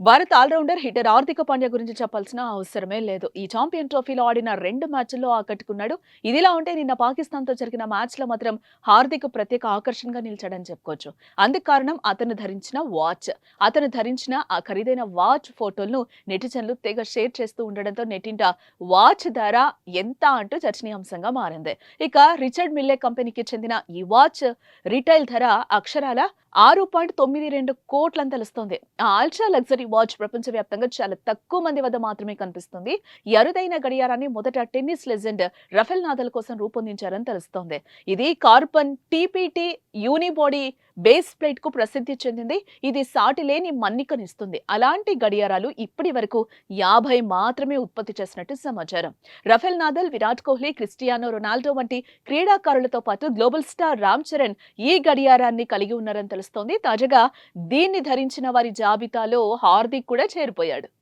Bharat allrounder hitter హార్దిక Pandya గురించి చెప్పాల్సిన అవసరమే లేదు. ఈ ఛాంపియన్ ట్రోఫీలో ఆడిన 2 మ్యాచ్ల్లో ఆకట్టుకున్నాడు. ఇదిలా ఉంటే నిన్న పాకిస్తాన్‌తో జరిగిన మ్యాచ్‌లో మాత్రం హార్దిక్ ప్రత్యేక ఆకర్షణగా నిలిచాడని చెప్పుకోవచ్చు. అందుకు కారణం అతను ధరించిన వాచ్. అతను ధరించిన ఆ ఖరీదైన వాచ్ ఫోటోలను నెటిజన్లు తెగ షేర్ చేస్తూ ఉండడంతో నెట్టింట వాచ్ ధర ఎంత అంటూ చర్చనీయాంశంగా మారింది. ఇక రిచర్డ్ మిల్లే కంపెనీకి చెందిన ఈ వాచ్ రిటైల్ ధర అక్షరాల 6.92 కోట్లని తెలుస్తోంది. ఆ అల్ట్రా లగ్జరీ వాచ్ ప్రపంచవ్యాప్తంగా చాలా తక్కువ మంది వద్ద మాత్రమే కనిపిస్తుంది. ఈ అరుదైన గడియారాన్ని మొదట టెన్నిస్ లెజెండ్ రఫెల్ నాదల్ కోసం రూపొందించారని తెలుస్తోంది. ఇది కార్బన్ టీపీటీ యూనిబాడీ బేస్ ప్లేట్ కు ప్రసిద్ధి చెందింది. ఇది సాటిలేని మన్నికనిస్తుంది. అలాంటి గడియారాలు ఇప్పటి వరకు 50 మాత్రమే ఉత్పత్తి చేసినట్టు సమాచారం. Rafael Nadal, Virat Kohli, Cristiano Ronaldo వంటి క్రీడాకారులతో పాటు గ్లోబల్ స్టార్ రామ్ చరణ్ ఈ గడియారాన్ని కలిగి ఉన్నారని తెలుస్తోంది. తాజాగా దీన్ని ధరించిన వారి జాబితాలో హార్దిక్ కూడా చేరిపోయాడు.